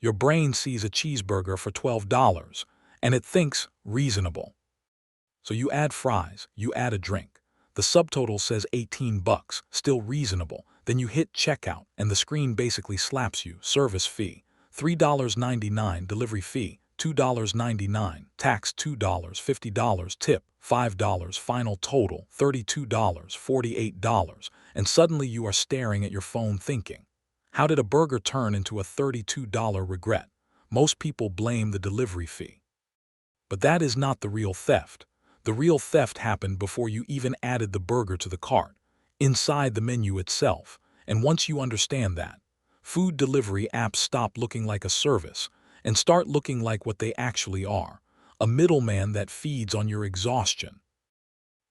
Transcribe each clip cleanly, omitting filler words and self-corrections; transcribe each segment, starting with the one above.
Your brain sees a cheeseburger for $12, and it thinks reasonable. So you add fries, you add a drink. The subtotal says 18 bucks, still reasonable. Then you hit checkout, and the screen basically slaps you. Service fee, $3.99, delivery fee, $2.99, tax $2, $50, tip, $5, final total, $32, $48, and suddenly you are staring at your phone thinking, how did a burger turn into a $32 regret? Most people blame the delivery fee. But that is not the real theft. The real theft happened before you even added the burger to the cart, inside the menu itself. And once you understand that, food delivery apps stop looking like a service and start looking like what they actually are, a middleman that feeds on your exhaustion.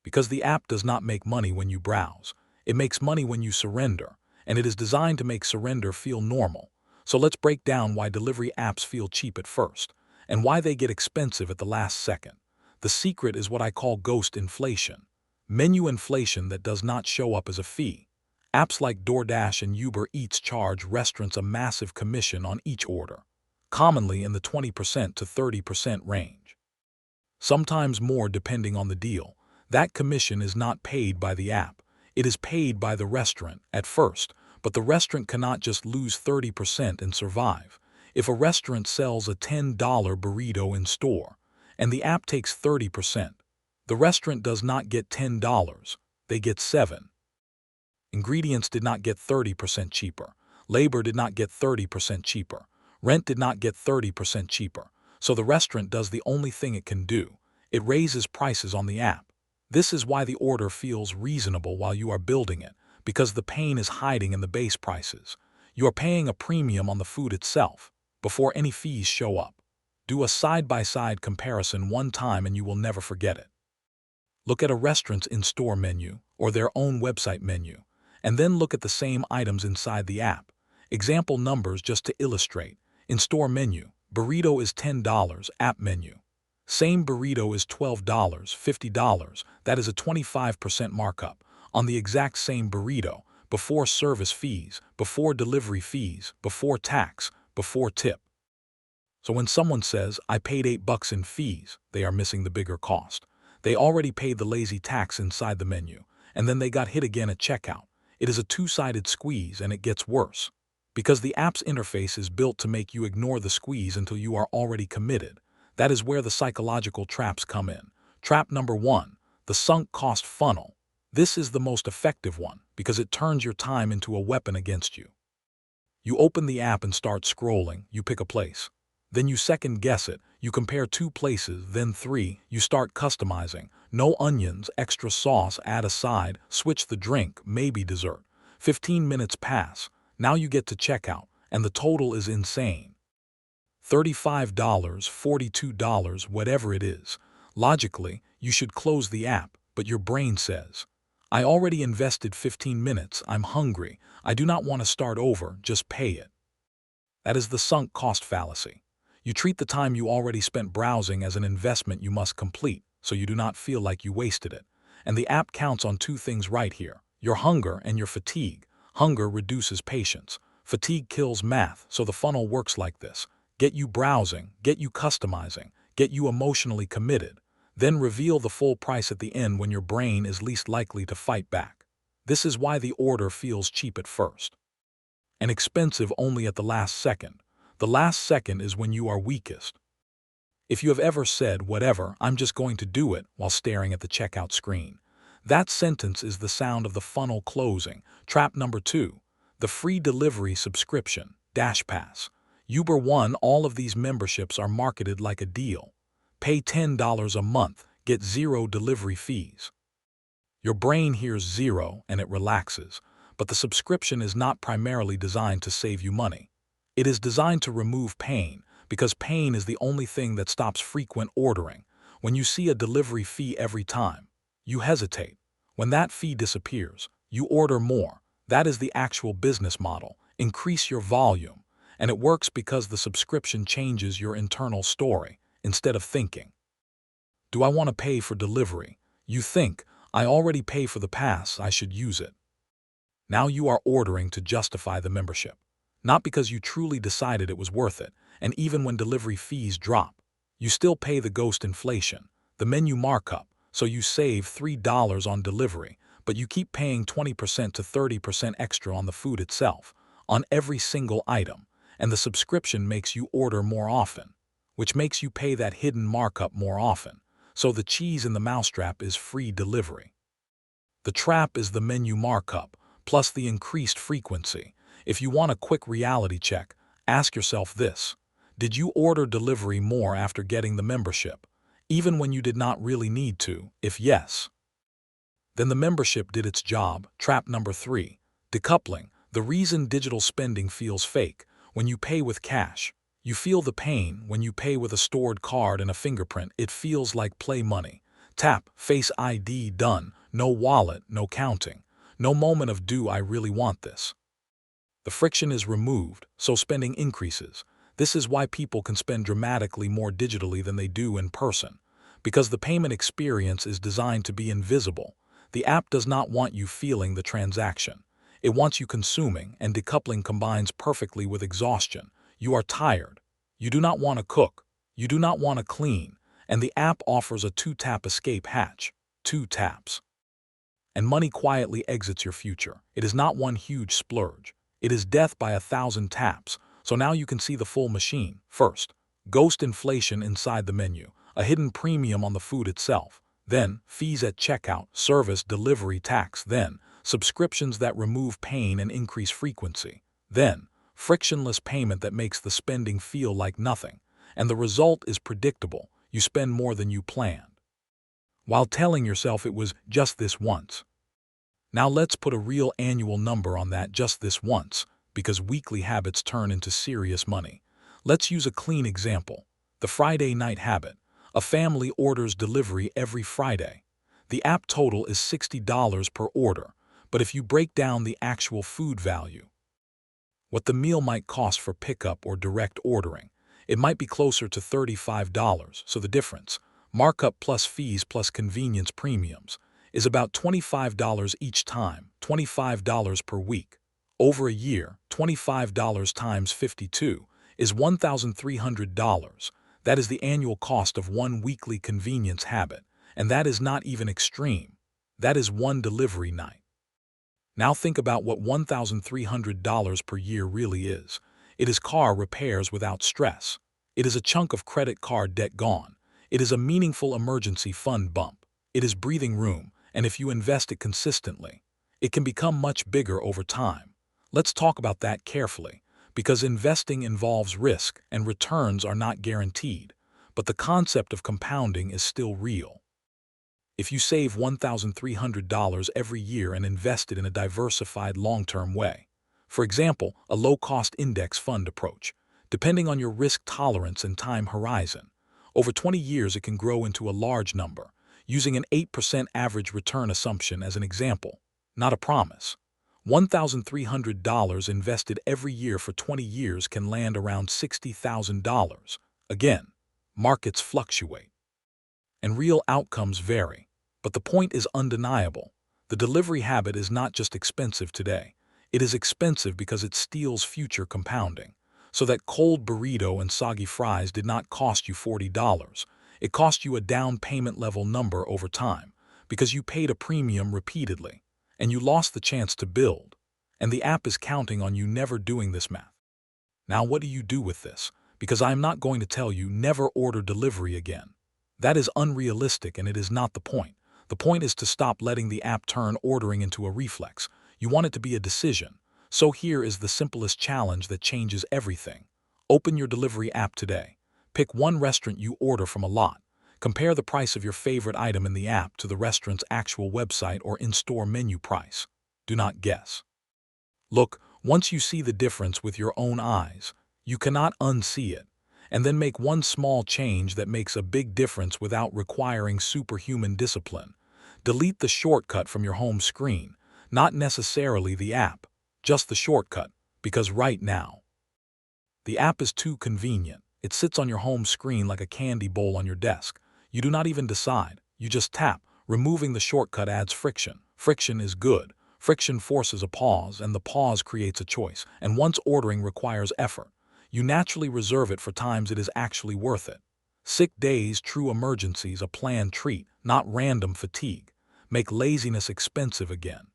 Because the app does not make money when you browse. It makes money when you surrender, and it is designed to make surrender feel normal. So let's break down why delivery apps feel cheap at first, and why they get expensive at the last second. The secret is what I call ghost inflation. Menu inflation that does not show up as a fee. Apps like DoorDash and UberEats charge restaurants a massive commission on each order, commonly in the 20% to 30% range. Sometimes more depending on the deal. That commission is not paid by the app. It is paid by the restaurant at first, but the restaurant cannot just lose 30% and survive. If a restaurant sells a $10 burrito in store, and the app takes 30%, the restaurant does not get $10, they get $7. Ingredients did not get 30% cheaper. Labor did not get 30% cheaper. Rent did not get 30% cheaper. So the restaurant does the only thing it can do. It raises prices on the app. This is why the order feels reasonable while you are building it, because the pain is hiding in the base prices. You are paying a premium on the food itself, before any fees show up. Do a side-by-side comparison one time and you will never forget it. Look at a restaurant's in-store menu or their own website menu, and then look at the same items inside the app. Example numbers just to illustrate. In-store menu, burrito is $10, app menu. Same burrito is $12, $50, that is a 25% markup on the exact same burrito, before service fees, before delivery fees, before tax, before tip. So when someone says, I paid $8 in fees, they are missing the bigger cost. They already paid the lazy tax inside the menu, and then they got hit again at checkout. It is a two-sided squeeze, and it gets worse. Because the app's interface is built to make you ignore the squeeze until you are already committed. That is where the psychological traps come in. Trap number 1, the sunk cost funnel. This is the most effective one because it turns your time into a weapon against you. You open the app and start scrolling, you pick a place. Then you second guess it, you compare 2 places, then 3, you start customizing. No onions, extra sauce, add a side, switch the drink, maybe dessert. 15 minutes pass, now you get to checkout, and the total is insane. $35, $42, whatever it is. Logically, you should close the app, but your brain says, I already invested 15 minutes, I'm hungry, I do not want to start over, just pay it. That is the sunk cost fallacy. You treat the time you already spent browsing as an investment you must complete, so you do not feel like you wasted it. And the app counts on 2 things right here, your hunger and your fatigue. Hunger reduces patience. Fatigue kills math, so the funnel works like this. Get you browsing, get you customizing, get you emotionally committed. Then reveal the full price at the end when your brain is least likely to fight back. This is why the order feels cheap at first, and expensive only at the last second. The last second is when you are weakest. If you have ever said, whatever, I'm just going to do it, while staring at the checkout screen, that sentence is the sound of the funnel closing. Trap number 2, the free delivery subscription, Dash Pass. Uber One, all of these memberships are marketed like a deal. Pay $10 a month, get 0 delivery fees. Your brain hears 0 and it relaxes, but the subscription is not primarily designed to save you money. It is designed to remove pain, because pain is the only thing that stops frequent ordering. When you see a delivery fee every time, you hesitate. When that fee disappears, you order more. That is the actual business model. Increase your volume. And it works because the subscription changes your internal story. Instead of thinking, do I want to pay for delivery? You think, I already pay for the pass, I should use it. Now you are ordering to justify the membership. Not because you truly decided it was worth it, and even when delivery fees drop, you still pay the ghost inflation, the menu markup, so you save $3 on delivery, but you keep paying 20% to 30% extra on the food itself, on every single item, and the subscription makes you order more often, which makes you pay that hidden markup more often, so the cheese in the mousetrap is free delivery. The trap is the menu markup, plus the increased frequency. If you want a quick reality check, ask yourself this: did you order delivery more after getting the membership, even when you did not really need to? If yes, then the membership did its job. Trap number 3, decoupling. The reason digital spending feels fake: when you pay with cash, you feel the pain. When you pay with a stored card and a fingerprint, it feels like play money. Tap, Face ID, done. No wallet, no counting, no moment of do I really want this. The friction is removed, so spending increases. This is why people can spend dramatically more digitally than they do in person, because the payment experience is designed to be invisible. The app does not want you feeling the transaction. It wants you consuming, and decoupling combines perfectly with exhaustion. You are tired. You do not want to cook. You do not want to clean. And the app offers a 2-tap escape hatch. 2 taps. And money quietly exits your future. It is not one huge splurge. It is death by 1,000 taps. So now you can see the full machine. First, ghost inflation inside the menu, a hidden premium on the food itself. Then, fees at checkout, service, delivery, tax. Then, subscriptions that remove pain and increase frequency. Then, frictionless payment that makes the spending feel like nothing. And the result is predictable. You spend more than you planned, while telling yourself it was just this once. Now let's put a real annual number on that just this once, because weekly habits turn into serious money. Let's use a clean example. The Friday night habit. A family orders delivery every Friday. The app total is $60 per order, but if you break down the actual food value, what the meal might cost for pickup or direct ordering, it might be closer to $35, so the difference, markup plus fees plus convenience premiums, is about $25 each time, $25 per week. Over a year, $25 times 52 is $1,300. That is the annual cost of one weekly convenience habit, and that is not even extreme. That is one delivery night. Now think about what $1,300 per year really is. It is car repairs without stress. It is a chunk of credit card debt gone. It is a meaningful emergency fund bump. It is breathing room, and if you invest it consistently, it can become much bigger over time. Let's talk about that carefully, because investing involves risk and returns are not guaranteed, but the concept of compounding is still real. If you save $1,300 every year and invest it in a diversified long-term way, for example, a low-cost index fund approach, depending on your risk tolerance and time horizon, over 20 years it can grow into a large number, using an 8% average return assumption as an example, not a promise. $1,300 invested every year for 20 years can land around $60,000. Again, markets fluctuate, and real outcomes vary. But the point is undeniable. The delivery habit is not just expensive today. It is expensive because it steals future compounding. So that cold burrito and soggy fries did not cost you $40. It cost you a down payment level number over time, because you paid a premium repeatedly, and you lost the chance to build. And the app is counting on you never doing this math. Now what do you do with this? Because I am not going to tell you never order delivery again. That is unrealistic, and it is not the point. The point is to stop letting the app turn ordering into a reflex. You want it to be a decision. So here is the simplest challenge that changes everything. Open your delivery app today. Pick one restaurant you order from a lot. Compare the price of your favorite item in the app to the restaurant's actual website or in-store menu price. Do not guess. Look, once you see the difference with your own eyes, you cannot unsee it. And then make one small change that makes a big difference without requiring superhuman discipline. Delete the shortcut from your home screen, not necessarily the app, just the shortcut, because right now, the app is too convenient. It sits on your home screen like a candy bowl on your desk. You do not even decide, you just tap. Removing the shortcut adds friction. Friction is good. Friction forces a pause, and the pause creates a choice. And once ordering requires effort, You naturally reserve it for times it is actually worth it. Sick days, true emergencies, a planned treat, not random fatigue, make laziness expensive again.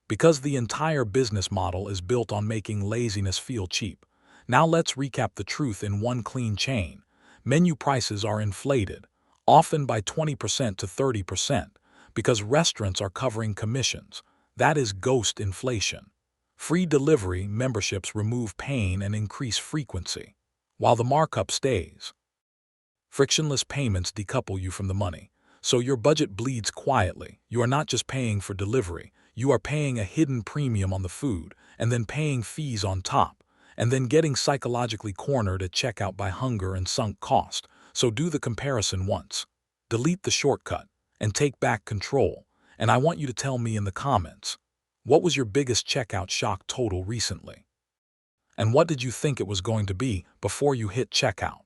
Because the entire business model is built on making laziness feel cheap. Now let's recap the truth in one clean chain. Menu prices are inflated, often by 20% to 30%, because restaurants are covering commissions. That is ghost inflation. Free delivery memberships remove pain and increase frequency, while the markup stays. Frictionless payments decouple you from the money, so your budget bleeds quietly. You are not just paying for delivery, you are paying a hidden premium on the food, and then paying fees on top, and then getting psychologically cornered at checkout by hunger and sunk cost. So do the comparison once. Delete the shortcut, and take back control. And I want you to tell me in the comments, what was your biggest checkout shock total recently? And what did you think it was going to be before you hit checkout?